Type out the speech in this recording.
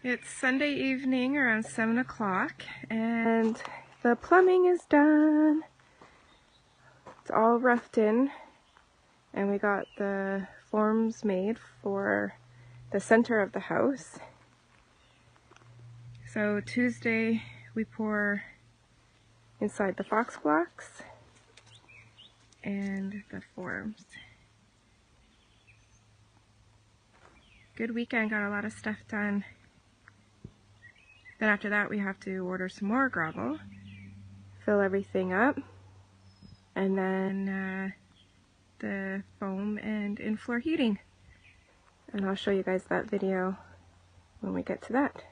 It's Sunday evening around 7 o'clock and the plumbing is done. It's all roughed in and we got the forms made for the center of the house. So Tuesday we pour inside the fox blocks and the forms. Good weekend, got a lot of stuff done. Then after that we have to order some more gravel, fill everything up, and then the foam and in-floor heating. And I'll show you guys that video when we get to that.